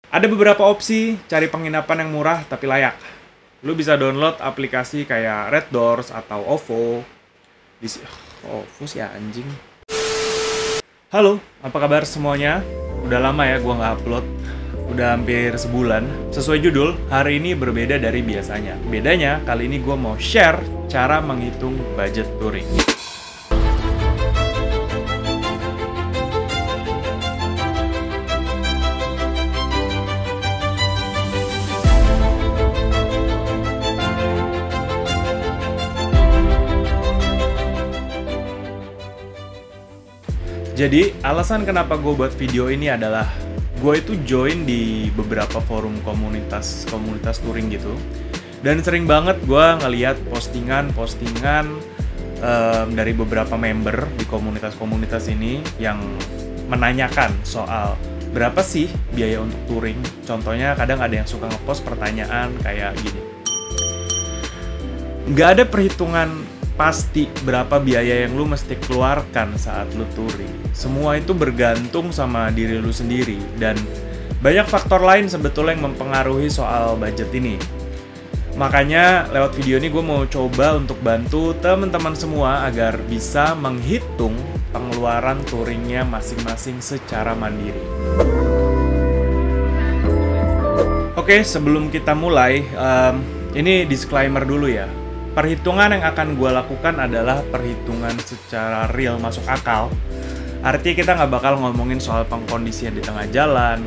Ada beberapa opsi cari penginapan yang murah tapi layak. Lu bisa download aplikasi kayak Red Doors atau OVO. OVO sih anjing. Halo, apa kabar semuanya? Udah lama ya gua nggak upload. Udah hampir sebulan. Sesuai judul, hari ini berbeda dari biasanya. Bedanya, kali ini gua mau share cara menghitung budget touring. Jadi, alasan kenapa gue buat video ini adalah gue itu join di beberapa forum komunitas touring gitu. Dan sering banget gue ngeliat postingan-postingan dari beberapa member di komunitas-komunitas ini yang menanyakan soal berapa sih biaya untuk touring. Contohnya kadang ada yang suka ngepost pertanyaan kayak gini. Nggak ada perhitungan pasti berapa biaya yang lu mesti keluarkan saat lu touring. Semua itu bergantung sama diri lu sendiri dan banyak faktor lain sebetulnya yang mempengaruhi soal budget ini. Makanya lewat video ini gue mau coba untuk bantu teman-teman semua agar bisa menghitung pengeluaran touringnya masing-masing secara mandiri. Oke, sebelum kita mulai, ini disclaimer dulu ya. Perhitungan yang akan gue lakukan adalah perhitungan secara real masuk akal. Artinya kita nggak bakal ngomongin soal pengkondisian di tengah jalan.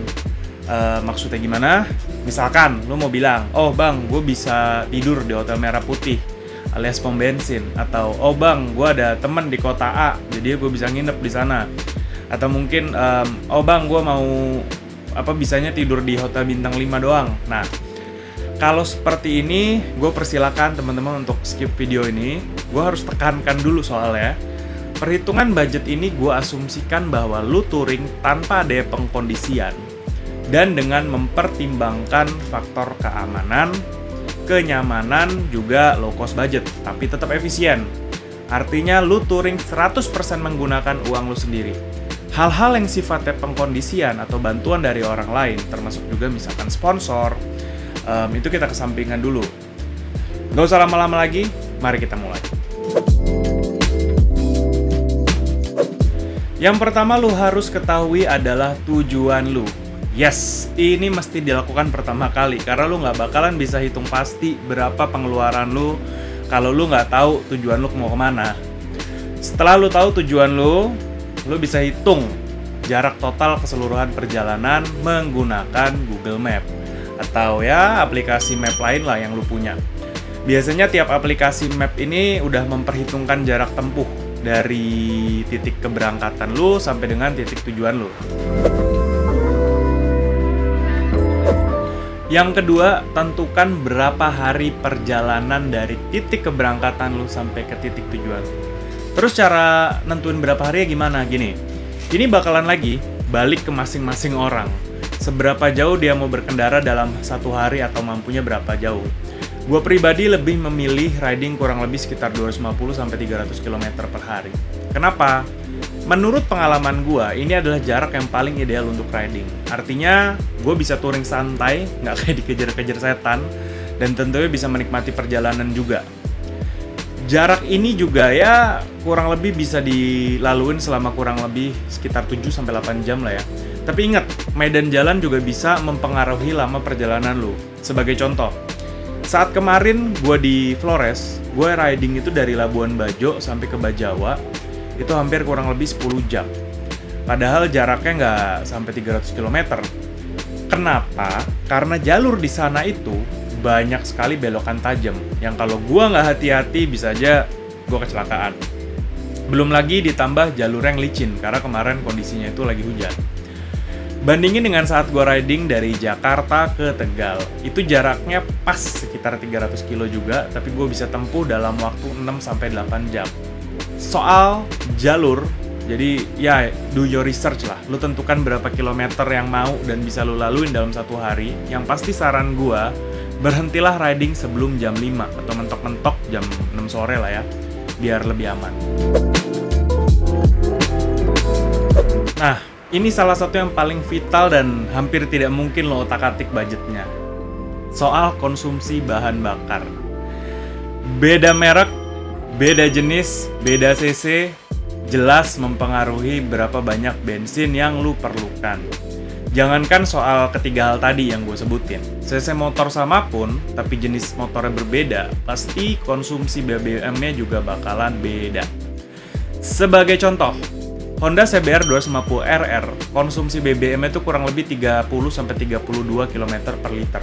Maksudnya gimana? Misalkan lu mau bilang, oh bang, gue bisa tidur di Hotel Merah Putih alias pom bensin. Atau, oh bang, gue ada temen di kota A, jadi gue bisa nginep di sana. Atau mungkin, oh bang, gue mau bisanya tidur di Hotel Bintang 5 doang. Nah, kalau seperti ini, gue persilakan teman-teman untuk skip video ini. Gue harus tekankan dulu soalnya. Perhitungan budget ini gue asumsikan bahwa lu touring tanpa ada pengkondisian. Dan dengan mempertimbangkan faktor keamanan, kenyamanan, juga low cost budget. Tapi tetap efisien. Artinya lu touring 100% menggunakan uang lu sendiri. Hal-hal yang sifatnya pengkondisian atau bantuan dari orang lain, termasuk juga misalkan sponsor, itu kita kesampingkan dulu. Gak usah lama-lama lagi, mari kita mulai. Yang pertama lu harus ketahui adalah tujuan lu. Yes, ini mesti dilakukan pertama kali karena lu nggak bakalan bisa hitung pasti berapa pengeluaran lu kalau lu nggak tahu tujuan lu mau kemana. Setelah lu tahu tujuan lu bisa hitung jarak total keseluruhan perjalanan menggunakan Google Map. Atau ya aplikasi map lain lah yang lu punya. Biasanya tiap aplikasi map ini udah memperhitungkan jarak tempuh dari titik keberangkatan lu sampai dengan titik tujuan lu. Yang kedua, tentukan berapa hari perjalanan dari titik keberangkatan lu sampai ke titik tujuan. Terus cara nentuin berapa hari ya gimana? Gini, ini bakalan lagi balik ke masing-masing orang. Seberapa jauh dia mau berkendara dalam satu hari atau mampunya berapa jauh. Gue pribadi lebih memilih riding kurang lebih sekitar 250-300 km per hari. Kenapa? Menurut pengalaman gue, ini adalah jarak yang paling ideal untuk riding. Artinya, gue bisa touring santai, nggak kayak dikejar-kejar setan, dan tentunya bisa menikmati perjalanan juga. Jarak ini juga ya kurang lebih bisa dilaluin selama kurang lebih sekitar 7-8 jam lah ya. Tapi ingat, medan jalan juga bisa mempengaruhi lama perjalanan lu. Sebagai contoh, saat kemarin gue di Flores, gue riding itu dari Labuan Bajo sampai ke Bajawa, itu hampir kurang lebih 10 jam. Padahal jaraknya nggak sampai 300 km. Kenapa? Karena jalur di sana itu banyak sekali belokan tajam, yang kalau gue nggak hati-hati bisa aja gue kecelakaan. Belum lagi ditambah jalur yang licin, karena kemarin kondisinya itu lagi hujan. Bandingin dengan saat gue riding dari Jakarta ke Tegal, itu jaraknya pas sekitar 300 kilo juga, tapi gue bisa tempuh dalam waktu 6-8 jam. Soal jalur, jadi ya do your research lah, lu tentukan berapa kilometer yang mau dan bisa lu laluin dalam satu hari. Yang pasti saran gue, berhentilah riding sebelum jam 5 atau mentok-mentok jam 6 sore lah ya, biar lebih aman. Nah, Ini salah satu yang paling vital dan hampir tidak mungkin lo otak-atik budgetnya. Soal konsumsi bahan bakar. Beda merek, beda jenis, beda cc, jelas mempengaruhi berapa banyak bensin yang lu perlukan. Jangankan soal ketiga hal tadi yang gue sebutin, cc motor sama pun, tapi jenis motornya berbeda, pasti konsumsi BBM-nya juga bakalan beda. Sebagai contoh, Honda CBR 250RR, konsumsi BBM itu kurang lebih 30-32 km per liter.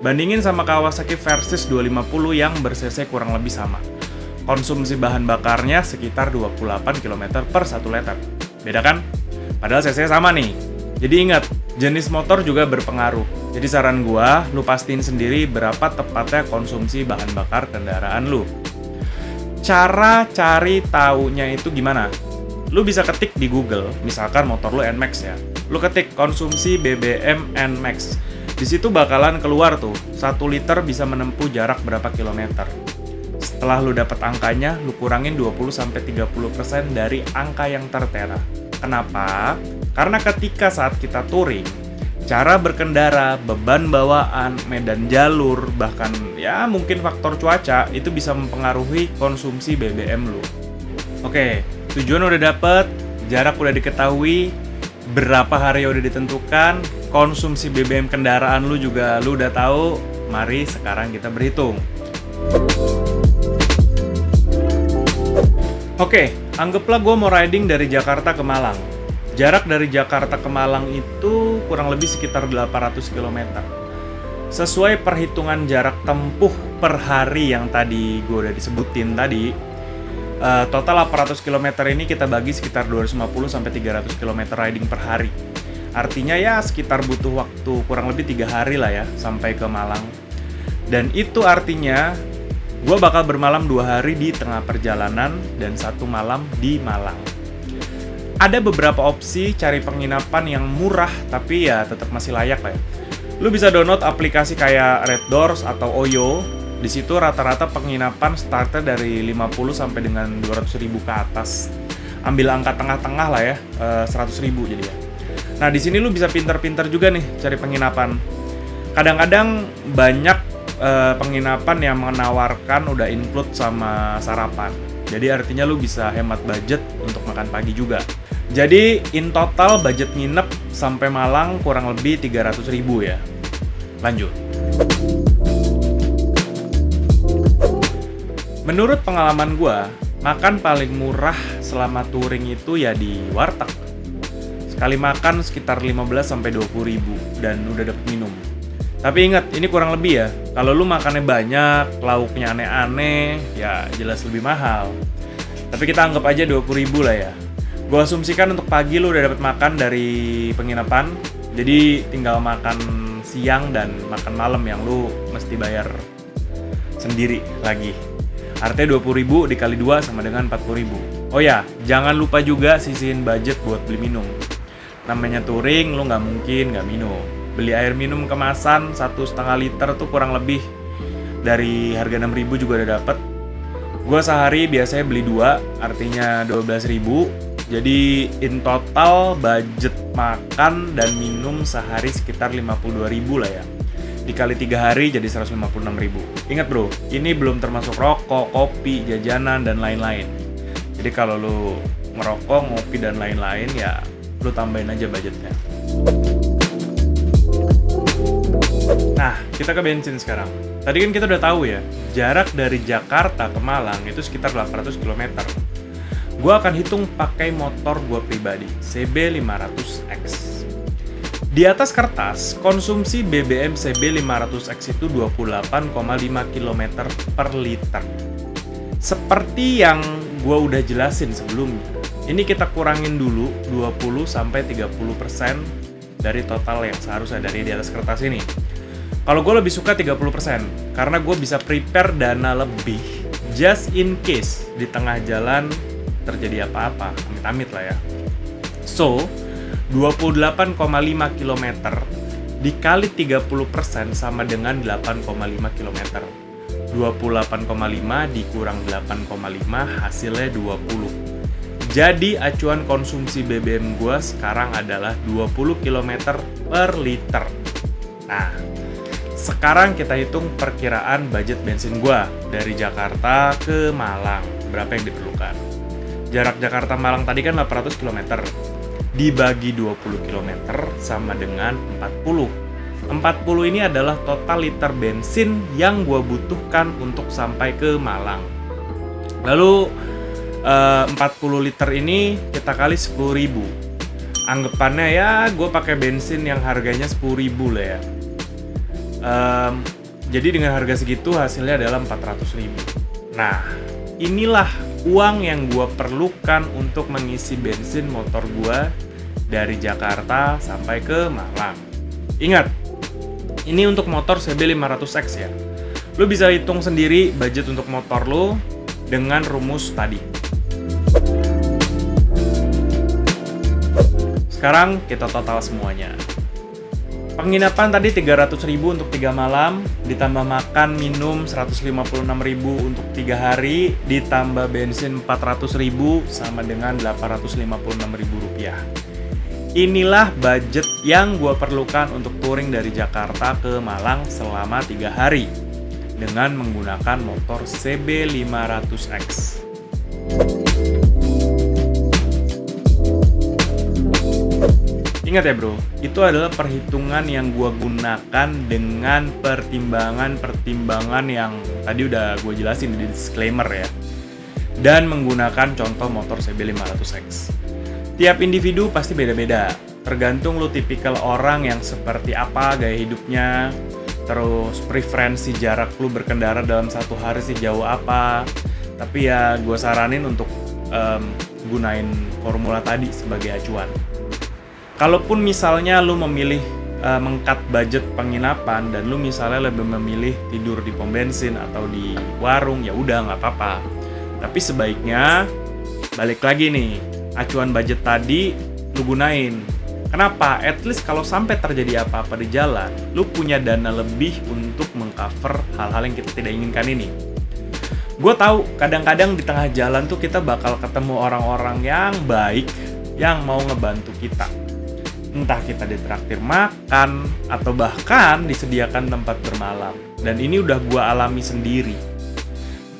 Bandingin sama Kawasaki Versys 250 yang ber-cc kurang lebih sama. Konsumsi bahan bakarnya sekitar 28 km per 1 liter. Beda kan? Padahal cc sama nih. Jadi ingat, jenis motor juga berpengaruh. Jadi saran gua, lu pastiin sendiri berapa tepatnya konsumsi bahan bakar kendaraan lu. Cara cari taunya itu gimana? Lu bisa ketik di Google, misalkan motor lu NMAX ya. Lu ketik konsumsi BBM NMAX. Di situ bakalan keluar tuh, 1 liter bisa menempuh jarak berapa kilometer. Setelah lu dapet angkanya, lu kurangin 20-30% dari angka yang tertera. Kenapa? Karena ketika saat kita touring, cara berkendara, beban bawaan, medan jalur, bahkan ya mungkin faktor cuaca, itu bisa mempengaruhi konsumsi BBM lu. Oke, tujuan udah dapet, jarak udah diketahui, berapa hari udah ditentukan, konsumsi BBM kendaraan lu juga lu udah tahu. Mari sekarang kita berhitung. Oke, anggaplah gue mau riding dari Jakarta ke Malang. Jarak dari Jakarta ke Malang itu kurang lebih sekitar 800 km. Sesuai perhitungan jarak tempuh per hari yang tadi gue udah disebutin tadi, total 800 km ini kita bagi sekitar 250-300 km riding per hari. Artinya ya sekitar butuh waktu kurang lebih 3 hari lah ya sampai ke Malang. Dan itu artinya gue bakal bermalam 2 hari di tengah perjalanan dan 1 malam di Malang. Ada beberapa opsi cari penginapan yang murah tapi ya tetap masih layak lah ya. Lu bisa download aplikasi kayak Red Doors atau Oyo. Di situ rata-rata penginapan startnya dari 50 sampai dengan 200.000 ke atas. Ambil angka tengah-tengah lah ya, 100.000 jadi ya. Nah, di sini lu bisa pinter-pinter juga nih cari penginapan. Kadang-kadang banyak penginapan yang menawarkan udah include sama sarapan. Jadi artinya lu bisa hemat budget untuk makan pagi juga. Jadi in total budget nginep sampai Malang kurang lebih 300.000 ya. Lanjut. Menurut pengalaman gua, makan paling murah selama touring itu ya di warteg. Sekali makan sekitar 15-20 ribu dan udah dapet minum. Tapi ingat, ini kurang lebih ya. Kalau lu makannya banyak, lauknya aneh-aneh, ya jelas lebih mahal. Tapi kita anggap aja 20 ribu lah ya. Gua asumsikan untuk pagi lu udah dapet makan dari penginapan. Jadi tinggal makan siang dan makan malam yang lu mesti bayar sendiri lagi. Artinya 20 ribu dikali 2 sama dengan 40 ribu. Oh ya, jangan lupa juga sisihin budget buat beli minum. Namanya touring, lu nggak mungkin nggak minum. Beli air minum kemasan 1,5 liter tuh kurang lebih dari harga 6 ribu juga udah dapet. Gua sehari biasanya beli 2, artinya 12 ribu. Jadi in total budget makan dan minum sehari sekitar 52 ribu lah ya. Dikali 3 hari jadi 156 ribu. Ingat bro, ini belum termasuk rokok, kopi, jajanan, dan lain-lain. Jadi kalau lu ngerokok, ngopi, dan lain-lain ya lu tambahin aja budgetnya. Nah, kita ke bensin sekarang. Tadi kan kita udah tahu ya, jarak dari Jakarta ke Malang itu sekitar 800 km. Gua akan hitung pakai motor gua pribadi, CB500X. Di atas kertas, konsumsi BBM CB500X itu 28,5 km per liter. Seperti yang gue udah jelasin sebelumnya, ini kita kurangin dulu 20-30% dari total yang seharusnya dari di atas kertas ini. Kalau gue lebih suka 30%, karena gue bisa prepare dana lebih, just in case di tengah jalan terjadi apa-apa, amit-amit lah ya. So, 28,5 km dikali 30% sama dengan 8,5 km. 28,5 dikurang 8,5 hasilnya 20. Jadi acuan konsumsi BBM gue sekarang adalah 20 km per liter. Nah, sekarang kita hitung perkiraan budget bensin gue dari Jakarta ke Malang. Berapa yang diperlukan? Jarak Jakarta-Malang tadi kan 800 km. Dibagi 20 km sama dengan 40. 40 ini adalah total liter bensin yang gue butuhkan untuk sampai ke Malang. Lalu 40 liter ini kita kali 10.000. Anggapannya ya gue pakai bensin yang harganya 10.000 lah ya. Jadi dengan harga segitu hasilnya adalah 400.000. Nah, inilah uang yang gue perlukan untuk mengisi bensin motor gue dari Jakarta sampai ke Malang. Ingat, ini untuk motor CB500X ya. Lo bisa hitung sendiri budget untuk motor lo dengan rumus tadi. Sekarang kita total semuanya. Penginapan tadi 300.000 untuk 3 malam, ditambah makan minum 156.000 untuk 3 hari, ditambah bensin 400.000 sama dengan 856.000 rupiah. Inilah budget yang gue perlukan untuk touring dari Jakarta ke Malang selama 3 hari dengan menggunakan motor CB500X. Ingat ya bro, itu adalah perhitungan yang gue gunakan dengan pertimbangan yang tadi udah gue jelasin di disclaimer ya. Dan menggunakan contoh motor CB500X. Tiap individu pasti beda-beda, tergantung lu tipikal orang yang seperti apa gaya hidupnya, terus preferensi jarak lu berkendara dalam satu hari sejauh apa. Tapi ya gue saranin untuk gunain formula tadi sebagai acuan. Kalaupun misalnya lu memilih meng-cut budget penginapan dan lu misalnya lebih memilih tidur di pom bensin atau di warung, ya udah nggak apa-apa. Tapi sebaiknya balik lagi nih, acuan budget tadi lu gunain. Kenapa? At least kalau sampai terjadi apa-apa di jalan, lu punya dana lebih untuk mengcover hal-hal yang kita tidak inginkan ini. Gue tahu kadang-kadang di tengah jalan tuh kita bakal ketemu orang-orang yang baik yang mau ngebantu kita. Entah kita ditraktir makan, atau bahkan disediakan tempat bermalam. Dan ini udah gue alami sendiri.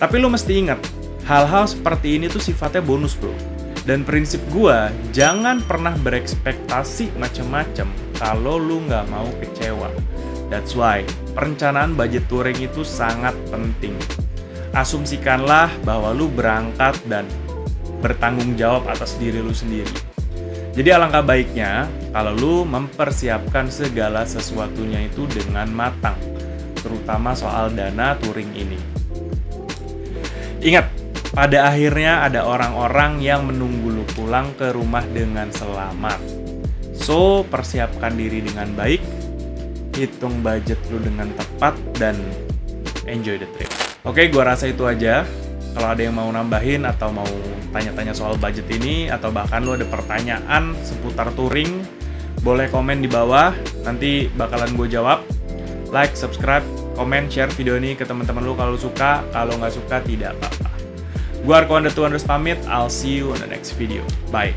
Tapi lu mesti ingat, hal-hal seperti ini tuh sifatnya bonus bro. Dan prinsip gue, jangan pernah berekspektasi macem-macem kalau lu nggak mau kecewa. That's why, perencanaan budget touring itu sangat penting. Asumsikanlah bahwa lu berangkat dan bertanggung jawab atas diri lu sendiri. Jadi alangkah baiknya kalau lu mempersiapkan segala sesuatunya itu dengan matang, terutama soal dana touring ini. Ingat, pada akhirnya ada orang-orang yang menunggu lu pulang ke rumah dengan selamat. So, persiapkan diri dengan baik, hitung budget lu dengan tepat, dan enjoy the trip. Oke, gua rasa itu aja. Kalau ada yang mau nambahin atau mau tanya-tanya soal budget ini, atau bahkan lo ada pertanyaan seputar touring, boleh komen di bawah, nanti bakalan gue jawab. Like, subscribe, komen, share video ini ke teman-teman lo kalau suka, kalau nggak suka tidak apa-apa. Gue Arko __ pamit, I'll see you on the next video. Bye.